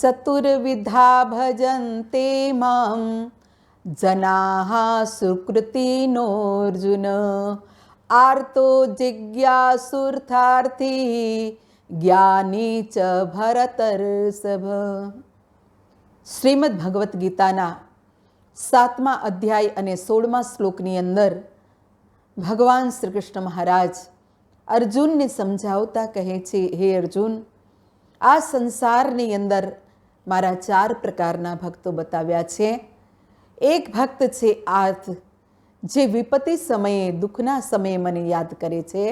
चतुर्विधा भजन्ते मां जनाः सुकृतिनोऽर्जुन आर्तो जिज्ञासुर्थार्थी ज्ञानी च भरतर्षभ। શ્રીમદ ભગવદ્ ગીતાના 7મા અધ્યાય અને 16મા શ્લોકની અંદર ભગવાન શ્રી કૃષ્ણ મહારાજ અર્જુનને સમજાવતા કહે છે, હે અર્જુન, આ સંસારની અંદર મારા 4 પ્રકારના ભક્તો બતાવ્યા છે. એક ભક્ત છે આર્થ, જે વિપત્તિ સમયે, દુઃખના સમયે મને યાદ કરે છે.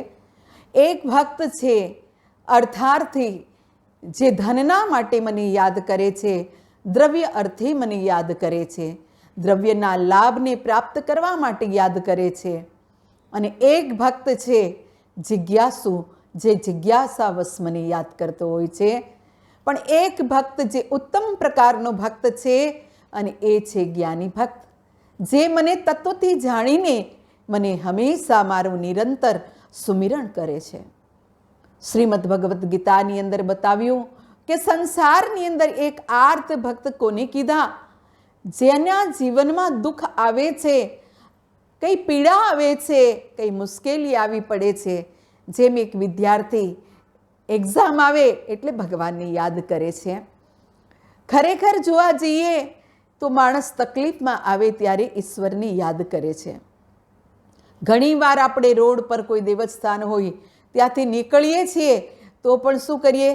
એક ભક્ત છે અર્થાર્થી, જે ધનના માટે મને યાદ કરે છે, દ્રવ્ય અર્થે મને યાદ કરે છે, દ્રવ્યના લાભને પ્રાપ્ત કરવા માટે યાદ કરે છે. અને એક ભક્ત છે જિજ્ઞાસુ, જે જિજ્ઞાસાવશ મને યાદ કરતો હોય છે. પણ એક ભક્ત જે ઉત્તમ પ્રકારનો ભક્ત છે, અને એ છે જ્ઞાની ભક્ત, જે મને તત્વથી જાણીને મને હંમેશા મારું નિરંતર સુમિરણ કરે છે. શ્રીમદ ભગવદ્ ગીતાની અંદર બતાવ્યું કે સંસારની અંદર એક આર્ત ભક્ત કોને કીધા? જેના જીવનમાં દુઃખ આવે છે, કંઈ પીડા આવે છે, કંઈ મુશ્કેલી આવી પડે છે. જેમ એક વિદ્યાર્થી એક્ઝામ આવે એટલે ભગવાનને યાદ કરે છે. ખરેખર જોવા જઈએ તો માણસ તકલીફમાં આવે ત્યારે ઈશ્વરને યાદ કરે છે. ઘણીવાર આપણે રોડ પર કોઈ દેવસ્થાન હોય ત્યાંથી નીકળીએ છીએ તો પણ શું કરીએ?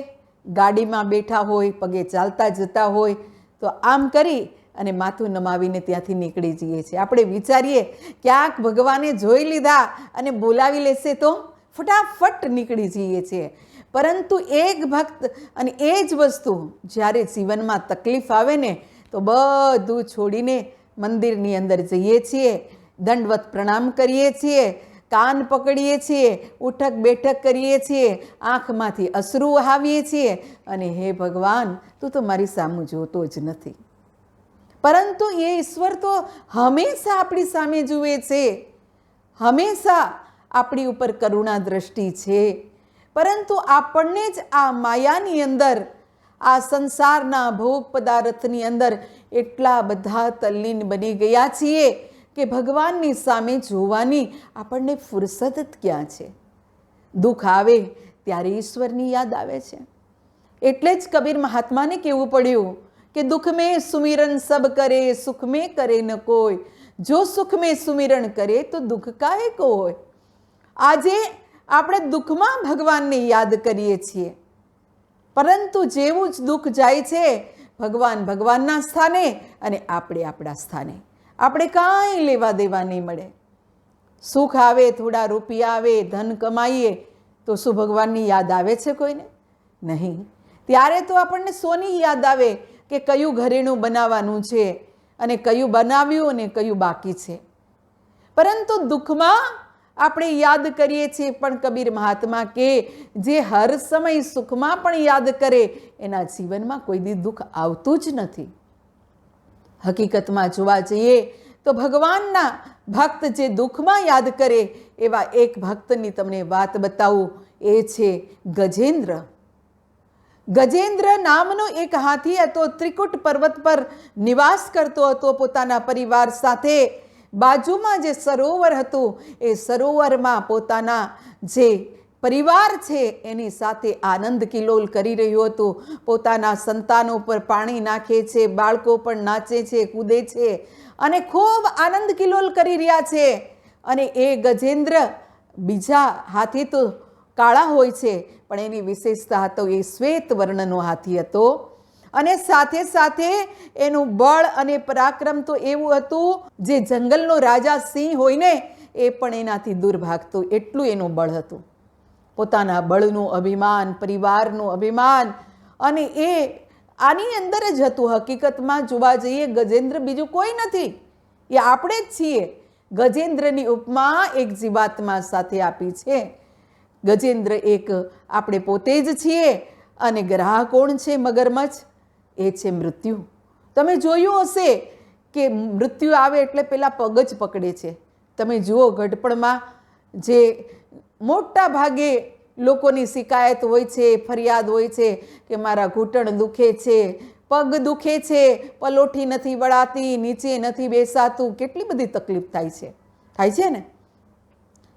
ગાડીમાં બેઠા હોય, પગે ચાલતા જતા હોય તો આમ કરી અને માથું નમાવીને ત્યાંથી નીકળી જઈએ છીએ. આપણે વિચારીએ ક્યાંક ભગવાને જોઈ લીધા અને બોલાવી લેશે તો ફટાફટ નીકળી જઈએ છીએ. પરંતુ એક ભક્ત અને એ જ વસ્તુ જ્યારે જીવનમાં તકલીફ આવે ને તો બધું છોડીને મંદિરની અંદર જઈએ છીએ, દંડવત પ્રણામ કરીએ છીએ, કાન પકડીએ છીએ, ઉઠક બેઠક કરીએ છીએ, આંખમાંથી અશ્રુ વહાવીએ છીએ અને હે ભગવાન, તું તો મારી સામું જોતો જ નથી. પરંતુ એ ઈશ્વર તો હંમેશા આપણી સામે જુએ છે, હંમેશા આપણી ઉપર કરુણા દ્રષ્ટિ છે. પરંતુ આપણને જ આ માયાની અંદર, આ સંસારના ભોગ પદાર્થની અંદર એટલા બધા તલ્લીન બની ગયા છીએ કે ભગવાનની સામે જોવાની આપણને ફુરસદ જ ક્યાં છે? દુઃખ આવે ત્યારે ઈશ્વરની યાદ આવે છે. એટલે જ કબીર મહાત્માને કહેવું પડ્યું કે દુઃખ મેં સુમિરન સબ કરે, સુખ મેં કરે ન કોઈ, જો સુખ મેં સુમિરણ કરે તો દુઃખ કાહે કો હોય. આજે આપણે દુઃખમાં ભગવાનને યાદ કરીએ છીએ, પરંતુ જેવું જ દુઃખ જાય છે, ભગવાન ભગવાનના સ્થાને અને આપણે આપણા સ્થાને. આપણે કાંઈ લેવા દેવા નહીં મળે. સુખ આવે, થોડા રૂપિયા આવે, ધન કમાઈએ તો શું ભગવાનની યાદ આવે છે કોઈને? નહીં. ત્યારે તો આપણને સોની યાદ આવે કે કયું ઘરેણું બનાવવાનું છે અને કયું બનાવ્યું અને કયું બાકી છે. પરંતુ દુઃખમાં આપણે યાદ કરીએ છીએ, પણ કબીર મહાત્મા કે જે હર સમય સુખમાં પણ યાદ કરે એના જીવનમાં કોઈ દી દુઃખ આવતું જ નથી. હકીકતમાં જોવા જઈએ તો ભગવાનના ભક્ત જે દુઃખમાં યાદ કરે એવા એક ભક્તની તમને વાત બતાવું, એ છે ગજેન્દ્ર. ગજેન્દ્ર નામનો એક હાથી હતો, ત્રિકુટ પર્વત પર નિવાસ કરતો હતો પોતાના પરિવાર સાથે. બાજુમાં જે સરોવર હતું એ સરોવરમાં પોતાના જે પરિવાર છે એની સાથે આનંદ કિલોલ કરી રહ્યું હતું. પોતાના સંતાનો પર પાણી નાખે છે, બાળકો પણ નાચે છે, કૂદે છે અને ખૂબ આનંદ કિલોલ કરી રહ્યા છે. અને એ ગજેન્દ્ર, બીજા હાથી તો કાળા હોય છે પણ એની વિશેષતા હતો એ શ્વેત વર્ણનો હાથી હતો. અને સાથે સાથે એનું બળ અને પરાક્રમ તો એવું હતું, જે જંગલનો રાજા સિંહ હોય ને એ પણ એનાથી દૂર ભાગતું, એટલું એનું બળ હતું. પોતાના બળનું અભિમાન, પરિવારનું અભિમાન, અને એ આની અંદર જ હતું. હકીકતમાં જોવા જઈએ ગજેન્દ્ર બીજું કોઈ નથી, એ આપણે જ છીએ. ગજેન્દ્રની ઉપમા એક જીવાત્મા સાથે આપી છે. ગજેન્દ્ર એક આપણે પોતે જ છીએ. અને ગ્રાહ કોણ છે મગરમચ્છ? એ છે મૃત્યુ. તમે જોયું હશે કે મૃત્યુ આવે એટલે પેલા પગ જ પકડે છે. તમે જુઓ ઘડપણમાં જે મોટા ભાગે લોકોની શિકાયત હોય છે, ફરિયાદ હોય છે કે મારા ઘૂંટણ દુખે છે, પગ દુખે છે, પલોઠી નથી વળાતી, નીચે નથી બેસાતું, કેટલી બધી તકલીફ થાય છે ને?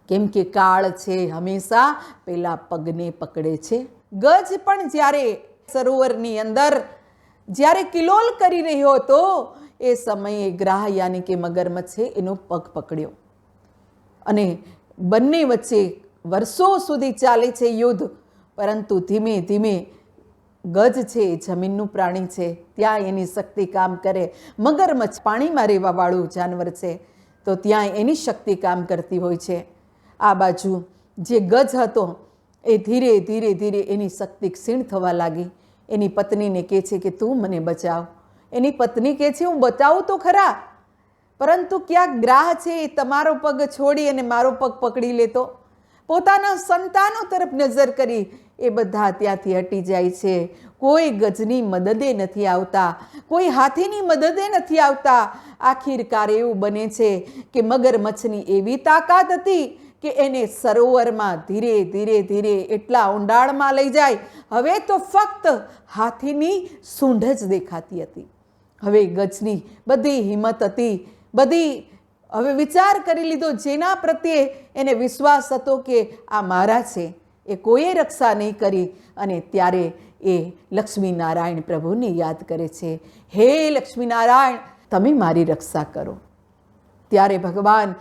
કેમ કે કાળ છે હંમેશા પેલા પગને પકડે છે. ગજ પણ જ્યારે સરોવરની અંદર જ્યારે કિલોલ કરી રહ્યો હતો એ સમયે ગ્રાહ યાની કે મગરમચ્છે એનો પગ પકડ્યો અને બંને વચ્ચે વર્ષો સુધી ચાલે છે યુદ્ધ. પરંતુ ધીમે ધીમે ગજ છે એ જમીનનું પ્રાણી છે, ત્યાં એની શક્તિ કામ કરે. મગરમચ્છ પાણીમાં રહેવાવાળું જાનવર છે, તો ત્યાં એની શક્તિ કામ કરતી હોય છે. આ બાજુ જે ગજ હતો એ ધીરે ધીરે ધીરે એની શક્તિ ક્ષીણ થવા લાગી. એની પત્નીને કહે છે કે તું મને બચાવ. એની પત્ની કહે છે હું બચાવું તો ખરા, પરંતુ ક્યાંક ગ્રાહ છે એ તમારો પગ છોડી અને મારો પગ પકડી લેતો. પોતાના સંતાનો તરફ નજર કરી એ બધા ત્યાંથી હટી જાય છે. કોઈ ગજની મદદે નથી આવતા, કોઈ હાથીની મદદે નથી આવતા. આખિરકાર એવું બને છે કે મગરમચ્છની એવી તાકાત હતી કે એને સરોવરમાં ધીરે ધીરે ધીરે એટલા ઊંડાણમાં લઈ જાય, હવે તો ફક્ત હાથીની સૂંઢ જ દેખાતી હતી. હવે ગજની બધી હિંમત હતી, બધી હવે વિચાર કરી લીધો, જેના પ્રત્યે એને વિશ્વાસ હતો કે આ મારા છે, એ કોઈએ રક્ષા નહીં કરી. અને ત્યારે એ લક્ષ્મીનારાયણ પ્રભુને યાદ કરે છે, હે લક્ષ્મીનારાયણ તમે મારી રક્ષા કરો. ત્યારે ભગવાન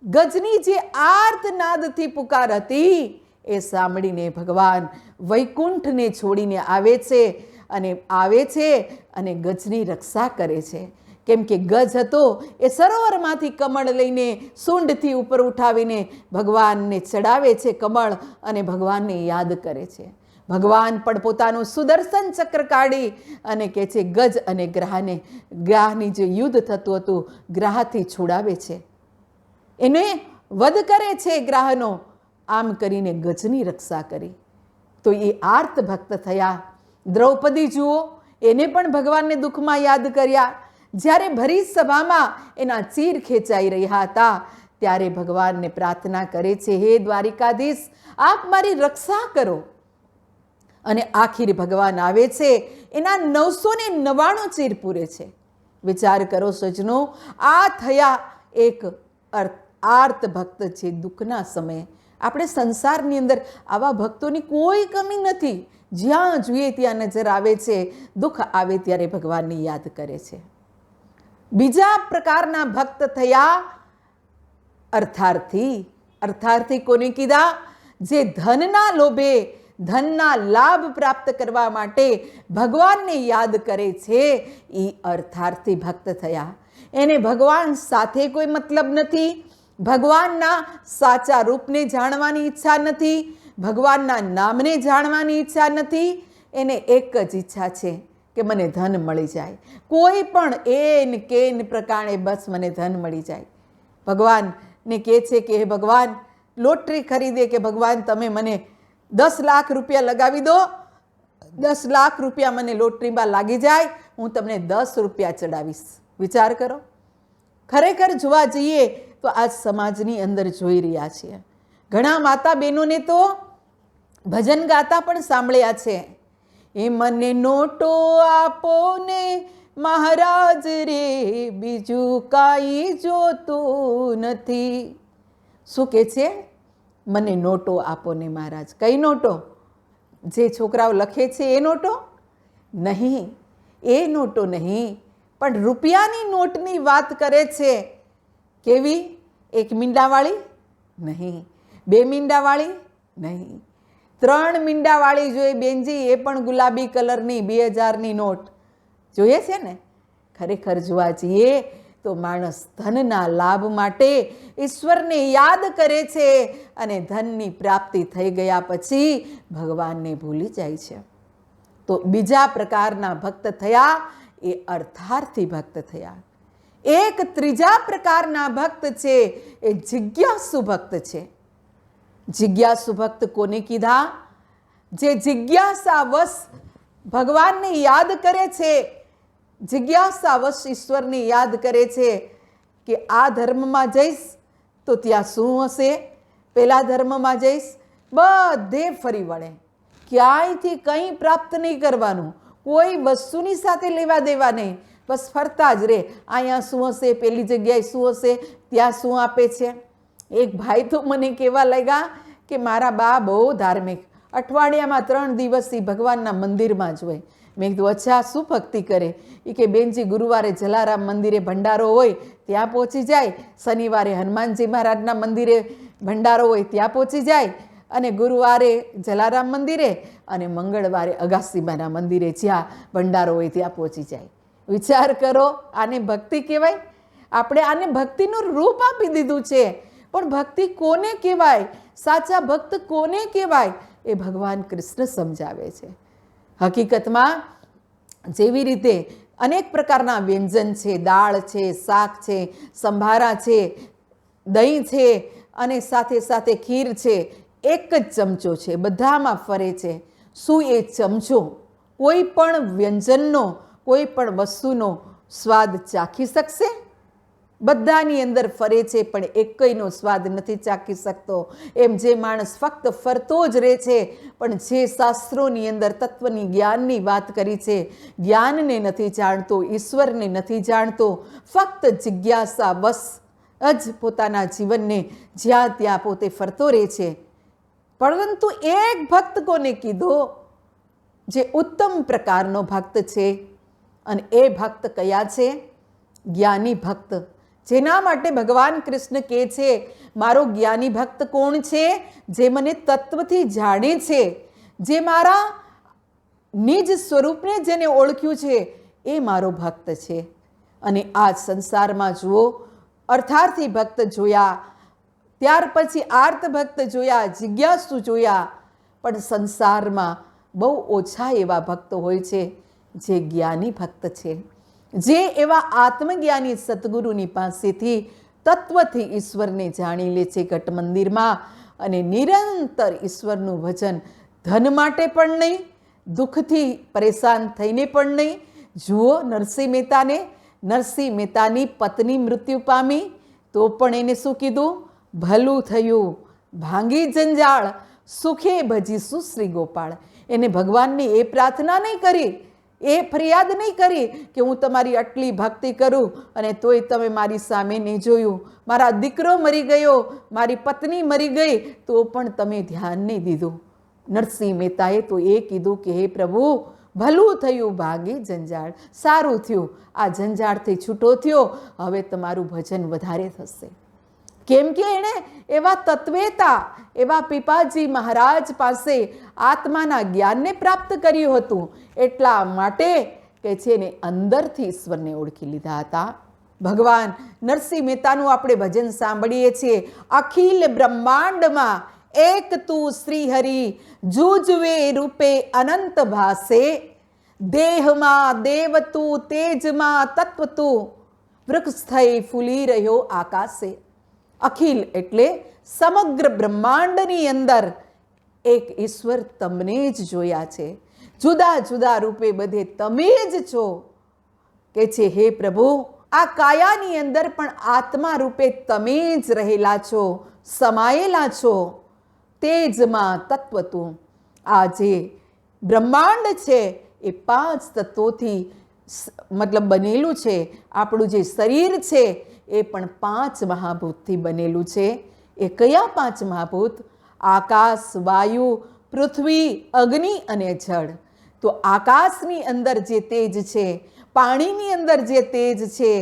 ગજની જે આર્તનાદથી પુકાર હતી એ સાંભળીને ભગવાન વૈકુંઠને છોડીને આવે છે અને ગજની રક્ષા કરે છે. કેમ કે ગજ હતો એ સરોવરમાંથી કમળ લઈને સૂંઢથી ઉપર ઉઠાવીને ભગવાનને ચડાવે છે કમળ, અને ભગવાનને યાદ કરે છે. ભગવાન પણ પોતાનું સુદર્શન ચક્ર કાઢી અને કહે છે ગજ અને ગ્રાહની જે યુદ્ધ થતું હતું ગ્રાહથી છોડાવે છે, એને વધ કરે છે ગ્રાહનો. આમ કરીને ગજની રક્ષા કરી. તો એ આર્ત ભક્ત થયા. દ્રૌપદી જુઓ, એને પણ ભગવાનને દુઃખમાં યાદ કર્યા. જ્યારે ભરી સભામાં એના ચીર ખેંચાઈ રહ્યા હતા ત્યારે ભગવાનને પ્રાર્થના કરે છે, હે દ્વારિકાધીશ આપ મારી રક્ષા કરો. અને આખિર ભગવાન આવે છે, એના 999 ચીર પૂરે છે. વિચાર કરો સજનો, આ થયા એક આર્ત ભક્ત છે દુઃખના સમયે. આપણે સંસારની અંદર આવા ભક્તોની કોઈ કમી નથી. જ્યાં જોઈએ ત્યાં નજર આવે છે, દુઃખ આવે ત્યારે ભગવાનને યાદ કરે છે. બીજા પ્રકારના ભક્ત થયા અર્થાર્થી. અર્થાર્થી કોને કીધા? જે ધનના લોભે, ધનના લાભ પ્રાપ્ત કરવા માટે ભગવાનને યાદ કરે છે, એ અર્થાર્થી ભક્ત થયા. એને ભગવાન સાથે કોઈ મતલબ નથી, ભગવાનના સાચા રૂપને જાણવાની ઈચ્છા નથી, ભગવાનના નામને જાણવાની ઈચ્છા નથી. એને એક જ ઈચ્છા છે કે મને ધન મળી જાય, કોઈ પણ એન કેન પ્રકારે બસ મને ધન મળી જાય. ભગવાનને કહે છે કે હે ભગવાન લોટરી ખરીદે કે ભગવાન તમે મને 10 લાખ રૂપિયા લગાવી દો, 10 લાખ રૂપિયા મને લોટરીમાં લાગી જાય, હું તમને 10 રૂપિયા ચડાવીશ. વિચાર કરો. ખરેખર જોવા જઈએ તો આજ સમાજની અંદર જોઈ રહ્યા છીએ, ઘણા માતા બહેનોને તો ભજન ગાતા પણ સાંભળ્યા છે, એ મને નોટો આપો ને મહારાજ રે, બીજું કાંઈ જોતું નથી. શું કહે છે? મને નોટો આપો ને મહારાજ. કઈ નોટો? જે છોકરાઓ લખે છે એ નોટો નહીં, એ નોટો નહીં, પણ રૂપિયાની નોટની વાત કરે છે. કેવી? 1 મીંડાવાળી નહીં, 2 મીંડાવાળી નહીં, 3 મીંડાવાળી જોઈએ બેનજી, એ પણ ગુલાબી કલરની 2000ની નોટ જોઈએ છે ને. ખરેખર જોવા જઈએ તો માણસ ધનના લાભ માટે ઈશ્વરને યાદ કરે છે અને ધનની પ્રાપ્તિ થઈ ગયા પછી ભગવાનને ભૂલી જાય છે. તો બીજા પ્રકારના ભક્ત થયા એ અર્થાર્થી ભક્ત થયા. એક ત્રીજા પ્રકારના ભક્ત છે એ જિજ્ઞાસુ ભક્ત છે. જિજ્ઞાસુ ભક્ત કોને કીધા? જે જિજ્ઞાસાવશ ભગવાનને યાદ કરે છે, જિજ્ઞાસાવશ ઈશ્વરને યાદ કરે છે કે આ ધર્મમાં જઈશ તો ત્યાં શું હશે, પેલા ધર્મમાં જઈશ, બધે ફરી વળે, ક્યાંયથી કંઈ પ્રાપ્ત નહીં કરવાનું, કોઈ વસ્તુની સાથે લેવા દેવા નહીં, બસ ફરતા જ રહે. અહીંયા શું હશે, પેલી જગ્યાએ શું હશે, ત્યાં શું આપે છે. એક ભાઈ તો મને કહેવા લાગ્યા કે મારા બા બહુ ધાર્મિક, અઠવાડિયામાં 3 દિવસ ભગવાનના મંદિરમાં જ હોય. મેં કીધું અચ્છા, શું ભક્તિ કરે? એ કે બેનજી ગુરુવારે જલારામ મંદિરે ભંડારો હોય ત્યાં પહોંચી જાય, શનિવારે હનુમાનજી મહારાજના મંદિરે ભંડારો હોય ત્યાં પહોંચી જાય, અને ગુરુવારે જલારામ મંદિરે અને મંગળવારે અગાસીમાના મંદિરે જ્યાં ભંડારો હોય ત્યાં પહોંચી જાય. વિચાર કરો, આને ભક્તિ કહેવાય? આપણે આને ભક્તિનું રૂપ આપી દીધું છે. પણ ભક્તિ કોને કહેવાય? સાચા ભક્ત કોને કહેવાય? એ ભગવાન કૃષ્ણ સમજાવે છે. હકીકતમાં જેવી રીતે અનેક પ્રકારના વ્યંજન છે, દાળ છે, શાક છે, સંભારા છે, દહીં છે અને સાથે સાથે ખીર છે, એક જ ચમચો છે, બધામાં ફરે છે. શું એ ચમચો કોઈ પણ વ્યંજનનો, કોઈ પણ વસ્તુનો સ્વાદ ચાખી શકશે? બધાની અંદર ફરે છે પણ એકયનો સ્વાદ નથી ચાખી શકતો. એમ જે માણસ ફક્ત ફરતો જ રહે છે પણ જે શાસ્ત્રોની અંદર તત્વની જ્ઞાનની વાત કરી છે, જ્ઞાનને નથી જાણતો, ઈશ્વરને નથી જાણતો, ફક્ત જિજ્ઞાસા વશ જ પોતાના જીવનને જ્યાં ત્યાં પોતે ફરતો રહે છે. પરંતુ એક ભક્ત કોને કીધો? જે ઉત્તમ પ્રકારનો ભક્ત છે. અને એ ભક્ત કયા છે? જ્ઞાની ભક્ત. જેના માટે ભગવાન કૃષ્ણ કહે છે મારો જ્ઞાની ભક્ત કોણ છે? જે મને તત્વથી જાણે છે, જે મારા નિજ સ્વરૂપને જેને ઓળખ્યું છે એ મારો ભક્ત છે. અને આ સંસારમાં જુઓ, અર્થાર્થી ભક્ત જોયા, ત્યાર પછી આર્ત ભક્ત જોયા, જિજ્ઞાસુ જોયા, પણ સંસારમાં બહુ ઓછા એવા ભક્તો હોય છે જે જ્ઞાની ભક્ત છે, જે એવા આત્મજ્ઞાની સદગુરુની પાસેથી તત્વથી ઈશ્વરને જાણી લે છે ઘટ મંદિરમાં, અને નિરંતર ઈશ્વરનું ભજન, ધન માટે પણ નહીં, દુઃખથી પરેશાન થઈને પણ નહીં. જુઓ નરસિંહ મહેતાને, નરસિંહ મહેતાની પત્ની મૃત્યુ પામી તો પણ એને શું કીધું? ભલું થયું ભાંગી જંજાળ, સુખે ભજીશું શ્રી ગોપાળ. એને ભગવાનની એ પ્રાર્થના નહીં કરી, એ ફરિયાદ નહીં કરી કે હું તમારી આટલી ભક્તિ કરું અને તોય તમે મારી સામે નહીં જોયું, મારા દીકરો મરી ગયો, મારી પત્ની મરી ગઈ તો પણ તમે ધ્યાન નહીં દીધું. નરસિંહ મહેતાએ તો એ કીધું કે હે પ્રભુ, ભલું થયું ભાગી જંજાળ, સારું થયું, આ જંજાળથી છૂટો થયો, હવે તમારું ભજન વધારે થશે. કેમ કે એણે એવા તત્વેતા, એવા પીપાજી મહારાજ પાસે આત્માના જ્ઞાનને પ્રાપ્ત કર્યું હતું. એટલા માટે કે છે ને અંદરથી ઈશ્વરને ઓળખી લીધા હતા. ભગવાન નરસિંહ મહેતાનું આપણે ભજન સાંભળીએ છીએ. અખિલ બ્રહ્માંડમાં એક તું શ્રી હરિ, જુજવે રૂપે અનંત ભાસે, દેહમાં દેવ તું, તેજમાં તત્વ તું, વૃક્ષ થઈ ફૂલી રહ્યો આકાશે. અખિલ એટલે સમગ્ર બ્રહ્માંડની અંદર એક ઈશ્વર તમને જ જોયા છે, જુદા જુદા રૂપે બધે તમે જ છો. કે છે હે પ્રભુ, આ કાયાની અંદર પણ આત્મા રૂપે તમે જ રહેલા છો, સમાયેલા છો. તેજમાં તત્વ તું. આ જે બ્રહ્માંડ છે એ 5 તત્વોથી મતલબ બનેલું છે. આપણું જે શરીર છે એ પણ 5 મહાભૂતથી બનેલું છે. એ કયા 5 મહાભૂત? આકાશ, વાયુ, પૃથ્વી, અગ્નિ અને જળ. તો આકાશની અંદર જે તેજ છે, પાણીની અંદર જે તેજ છે,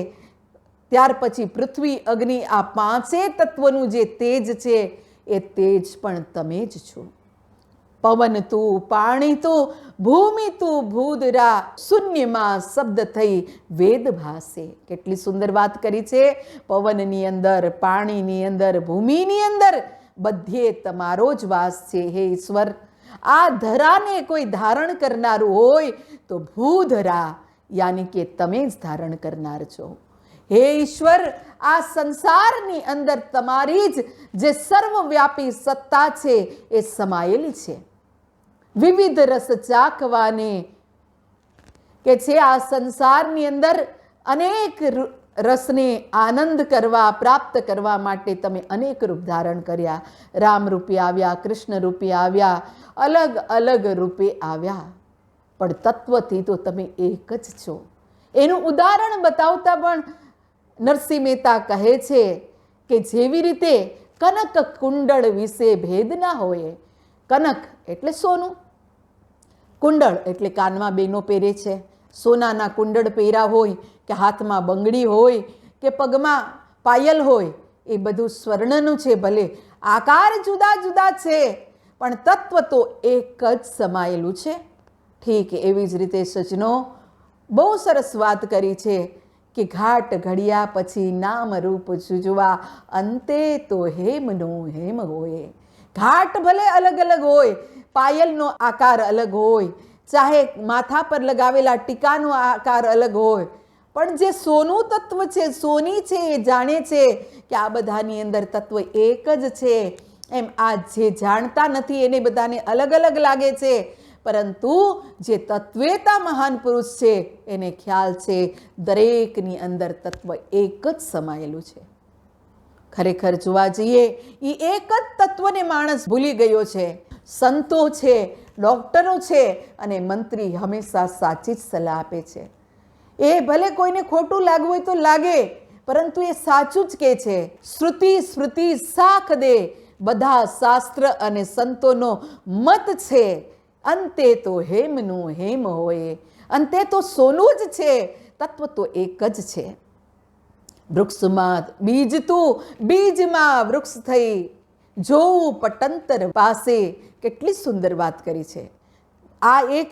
ત્યાર પછી પૃથ્વી, અગ્નિ, આ 5 તત્વનું જે તેજ છે એ તેજ પણ તમે જ છો. પવન તું, પાણી તું, ભૂમિ તું, ભૂદરા, શૂન્યમાં શબ્દ થઈ વેદ ભાસે. કેટલી સુંદર વાત કરી છે. પવનની અંદર, પાણીની અંદર, ભૂમિની અંદર બધે તમારો જ વાસ છે હે ઈશ્વર. આ ધરાને કોઈ ધારણ કરનારું હોય તો ભૂધરા યાની કે તમે જ ધારણ કરનાર છો. હે ઈશ્વર, આ સંસારની અંદર તમારી જ જે સર્વવ્યાપી સત્તા છે એ સમાયેલી છે. વિવિધ રસ ચાખવાને કે છે આ સંસારની અંદર અનેક રસને આનંદ કરવા, પ્રાપ્ત કરવા માટે તમે અનેક રૂપ ધારણ કર્યા. રામ રૂપે આવ્યા, કૃષ્ણ રૂપે આવ્યા, અલગ અલગ રૂપે આવ્યા. પણ તત્વથી તો તમે એક જ છો. એનું ઉદાહરણ બતાવતા પણ નરસિંહ મહેતા કહે છે કે જેવી રીતે કનક કુંડળ વિશે ભેદ ના હોય. કનક એટલે સોનું, કુંડળ એટલે કાનમાં બેનો પહેરે છે, સોનાના કુંડળ પહેર્યા હોય કે હાથમાં બંગડી હોય કે પગમાં પાયલ હોય, એ બધું સ્વર્ણનું છે. ભલે આકાર જુદા જુદા છે પણ તત્વ તો એક જ સમાયેલું છે. ઠીક એવી જ રીતે સજનો બહુ સરસ વાત કરી છે કે ઘાટ ઘડિયા પછી નામ રૂપ જુજવા, અંતે તો હેમનો હેમ હોય. ઘાટ ભલે અલગ અલગ હોય, પાયલનો આકાર અલગ હોય, ચાહે માથા પર લગાવેલા ટીકાનો આકાર અલગ હોય, પણ જે સોનું તત્વ છે, સોની છે, એ જાણે છે કે આ બધાની અંદર તત્વ એક જ છે. એમ આ જે જાણતા નથી એને બધાને અલગ અલગ લાગે છે, પરંતુ જે તત્વેતા મહાન પુરુષ છે એને ખ્યાલ છે દરેકની અંદર તત્વ એક જ સમાયેલું છે. ખરેખર જોવા જઈએ એ એક જ તત્વને માણસ ભૂલી ગયો છે. સંતો છે, ડૉક્ટરો છે અને મંત્રી હંમેશા સાચી જ સલાહ આપે છે. એ ભલે કોઈને ખોટું લાગવું હોય તો લાગે, પરંતુ એ સાચું જ કહે છે. શ્રુતિ સ્મૃતિ સાખ દે, બધા શાસ્ત્ર અને સંતોનો મત છે, અંતે તો હેમનું હેમ હોય. અંતે તો સોનું જ છે, તત્વ તો એક જ છે. વૃક્ષમાં બીજ તું, બીજમાં વૃક્ષ થઈ, જોવું પટંતર પાસે. કેટલી સુંદર વાત કરી છે. આ એક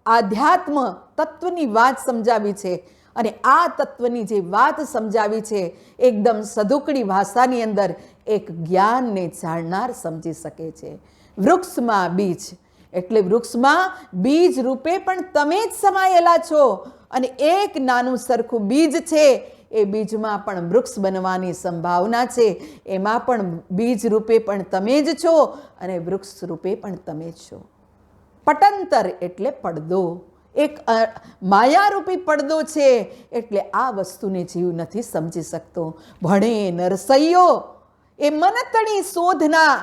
આધ્યાત્મ તત્વની વાત સમજાવી છે અને આ તત્વની જે વાત સમજાવી છે એકદમ સધુકડી ભાષાની અંદર એક જ્ઞાનને જાણનાર સમજી શકે છે. વૃક્ષમાં બીજ એટલે વૃક્ષમાં બીજ રૂપે પણ તમે જ સમાયેલા છો અને એક નાનું સરખું બીજ છે, એ બીજમાં પણ વૃક્ષ બનવાની સંભાવના છે. એમાં પણ બીજ રૂપે પણ તમે જ છો અને વૃક્ષ રૂપે પણ તમે જ છો. પટંતર એટલે પડદો, એક માયારૂપી પડદો છે. એટલે આ વસ્તુને જીવ નથી સમજી શકતો. ભણે નરસૈયો એ મનતણી શોધના.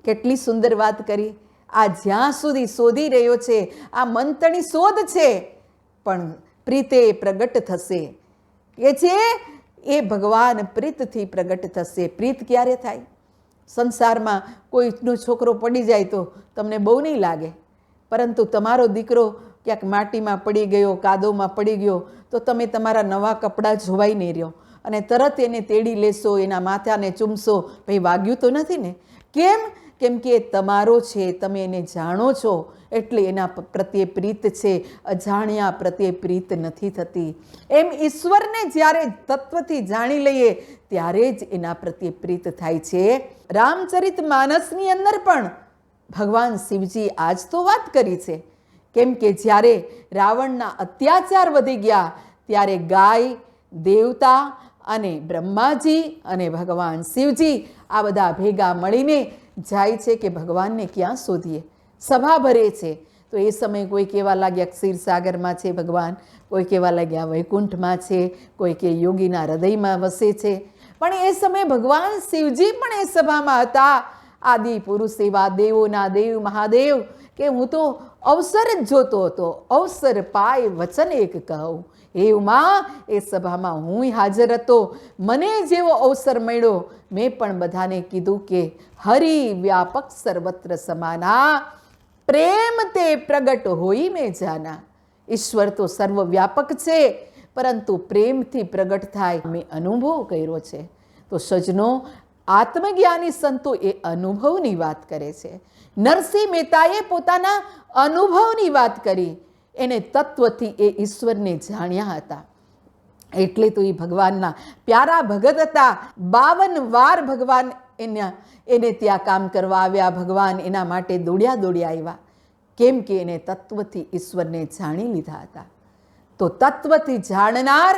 કેટલી સુંદર વાત કરી. આ જ્યાં સુધી શોધી રહ્યો છે આ મનતણી શોધ છે, પણ પ્રીતે પ્રગટ થશે કે છે એ ભગવાન પ્રીતથી પ્રગટ થશે. પ્રીત ક્યારે થાય? સંસારમાં કોઈનો છોકરો પડી જાય તો તમને બહુ નહીં લાગે, પરંતુ તમારો દીકરો ક્યાંક માટીમાં પડી ગયો, કાદવમાં પડી ગયો તો તમે તમારા નવા કપડાં જોવાઈ નહીં રહ્યો અને તરત એને તેડી લેશો, એના માથાને ચૂમશો. ભાઈ વાગ્યું તો નથી ને? કેમ? કેમ કે એ તમારો છે, તમે એને જાણો છો એટલે એના પ્રત્યે પ્રીત છે. અજાણ્યા પ્રત્યે પ્રીત નથી થતી. એમ ઈશ્વરને જ્યારે તત્વથી જાણી લઈએ ત્યારે જ એના પ્રત્યે પ્રીત થાય છે. રામચરિત માનસની અંદર પણ ભગવાન શિવજી આજ તો વાત કરી છે. કેમ કે જ્યારે રાવણના અત્યાચાર વધી ગયા ત્યારે ગાય, દેવતા અને બ્રહ્માજી અને ભગવાન શિવજી આ બધા ભેગા મળીને જાય છે કે ભગવાનને ક્યાં શોધીએ. સભા ભરે છે તો એ સમયે કોઈ કહેવા લાગ્યા ક્ષીરસાગરમાં છે ભગવાન, કોઈ કહેવા લાગ્યા વૈકુંઠમાં છે, કોઈ કે યોગીના હૃદયમાં વસે છે. પણ એ સમયે ભગવાન શિવજી પણ એ સભામાં હતા. આદિ પુરુષ એવા દેવોના દેવ મહાદેવ કે હું તો અવસર જ જોતો હતો, અવસર પાય વચન એક કહું. હે ઉમા, એ સભામાં હું હાજર હતો. મને જેવો અવસર મળ્યો મેં પણ બધાને કીધું કે હરિ વ્યાપક સર્વત્ર સમાના, પ્રેમ તે પ્રગટ હોઈ મેં જાના. ઈશ્વર તો સર્વવ્યાપક છે, પરંતુ પ્રેમથી પ્રગટ થાય મેં અનુભવ કર્યો છે. તો સજનો, આત્મજ્ઞાની સંતો એ અનુભવની વાત કરે છે. નરસિંહ મહેતાએ પોતાના અનુભવની વાત કરી. એને તત્વથી એ ઈશ્વરને જાણ્યા હતા. એટલે તો એ ભગવાનના પ્યારા ભગત હતા. 52 વાર ભગવાન એને ત્યાં કામ કરવા આવ્યા. ભગવાન એના માટે દોડ્યા આવ્યા. કેમ કે એને તત્વથી ઈશ્વરને જાણી લીધા હતા. તો તત્વથી જાણનાર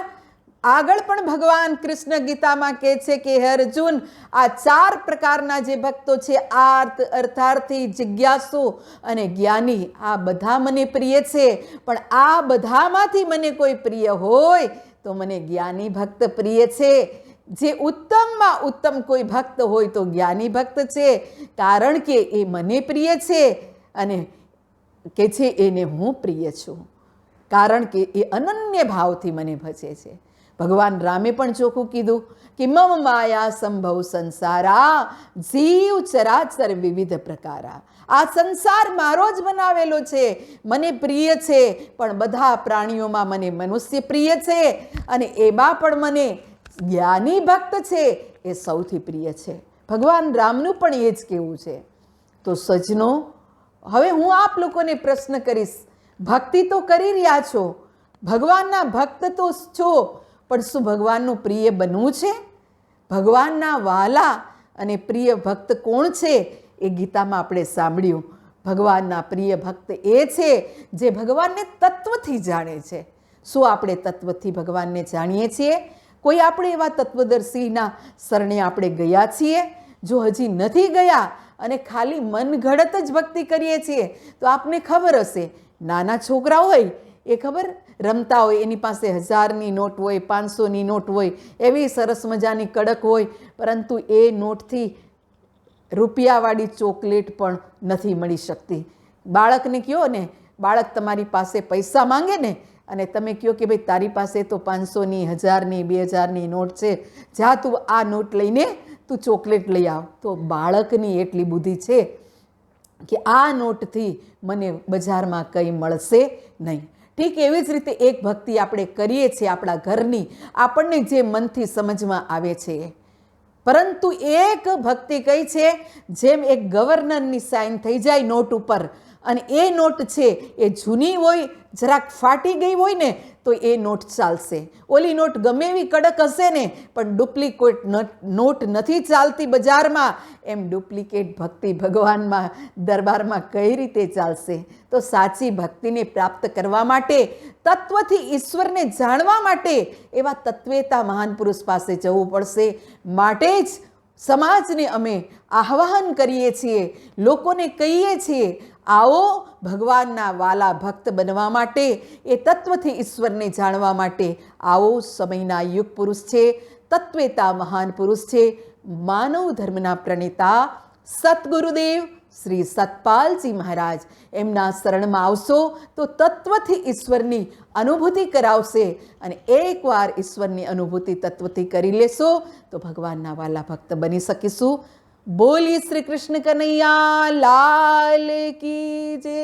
આગળ પણ ભગવાન કૃષ્ણ ગીતામાં કહે છે કે હે અર્જુન, આ 4 પ્રકારના જે ભક્તો છે, આર્ત, અર્થાર્થી, જિજ્ઞાસુ અને જ્ઞાની, આ બધા મને પ્રિય છે. પણ આ બધામાંથી મને કોઈ પ્રિય હોય તો મને જ્ઞાની ભક્ત પ્રિય છે. જે ઉત્તમમાં ઉત્તમ કોઈ ભક્ત હોય તો જ્ઞાની ભક્ત છે, કારણ કે એ મને પ્રિય છે અને કે છે એને હું પ્રિય છું, કારણ કે એ અનન્ય ભાવથી મને ભજે છે. ભગવાન રામે પણ ચોખ્ખું કીધું કે મમ માયા સંભવ સંસારા જીવ ચરાચર વિવિધ પ્રકારા. આ સંસાર મારો જ બનાવેલો છે, મને પ્રિય છે, પણ બધા પ્રાણીઓમાં મને મનુષ્ય પ્રિય છે, અને એમાં પણ મને જ્ઞાની ભક્ત છે એ સૌથી પ્રિય છે. ભગવાન રામનું પણ એ જ કહેવું છે. તો સજ્જનો, હવે હું આપ લોકોને પ્રશ્ન કરીશ, ભક્તિ તો કરી રહ્યા છો, ભગવાનના ભક્ત તો છો, પણ શું ભગવાનનું પ્રિય બનવું છે? ભગવાનના વાલા અને પ્રિય ભક્ત કોણ છે? એ ગીતામાં આપણે સાંભળ્યું. ભગવાનના પ્રિય ભક્ત એ છે જે ભગવાનને તત્વથી જાણે છે. શું આપણે તત્વથી ભગવાનને જાણીએ છીએ? કોઈ આપણે એવા તત્વદર્શીના શરણે આપણે ગયા છીએ? જો હજી નથી ગયા અને ખાલી મનગઢત જ ભક્તિ કરીએ છીએ તો આપને ખબર હશે, નાના છોકરા હોય એ ખબર રમતા હોય, એની પાસે 1000ની નોટ હોય, 500ની નોટ હોય, એવી સરસ મજાની કડક હોય, પરંતુ એ નોટથી રૂપિયાવાળી ચોકલેટ પણ નથી મળી શકતી. બાળકને કહો ને, બાળક તમારી પાસે પૈસા માંગે ને અને તમે કહો કે ભાઈ તારી પાસે તો 500ની, 1000ની, 2000ની નોટ છે, જા તું આ નોટ લઈને તું ચોકલેટ લઈ આવ, તો બાળકની એટલી બુદ્ધિ છે કે આ નોટથી મને બજારમાં કંઈ મળશે નહીં. ઠીક એવી જ રીતે એક ભક્તિ આપણે કરીએ છીએ આપણા ઘરની, આપણને જે મનથી સમજમાં આવે છે, પરંતુ એક ભક્તિ કઈ છે, જેમ એક ગવર્નરની સાઇન થઈ જાય નોટ ઉપર, અને એ નોટ છે એ જૂની હોય, જરાક ફાટી ગઈ હોય ને તો એ નોટ ચાલશે. ઓલી નોટ ગમે એવી કડક હશે ને પણ ડુપ્લિકેટ નોટ નથી ચાલતી બજારમાં, એમ ડુપ્લિકેટ ભક્તિ ભગવાનમાં દરબારમાં કઈ રીતે ચાલશે? તો સાચી ભક્તિને પ્રાપ્ત કરવા માટે, તત્વથી ઈશ્વરને જાણવા માટે એવા તત્વેતા મહાન પુરુષ પાસે જવું પડશે. માટે જ સમાજને અમે આહ્વાન કરીએ છીએ, લોકોને કહીએ છીએ, આવો ભગવાનના વાલા ભક્ત બનવા માટે, એ તત્વથી ઈશ્વરને જાણવા માટે આવો. સમયના યુગ પુરુષ છે, તત્વેતા મહાન પુરુષ છે, માનવ ધર્મના પ્રણેતા સતગુરુદેવ શ્રી સતપાલજી મહારાજ. એમના શરણમાં આવશો તો તત્વથી ઈશ્વરની અનુભૂતિ કરાવશે, અને એકવાર ઈશ્વરની અનુભૂતિ તત્વથી કરી લેશો તો ભગવાનના વાલા ભક્ત બની શકીશું. બોલીએ શ્રી કૃષ્ણ કનૈયા લાલ કી જય.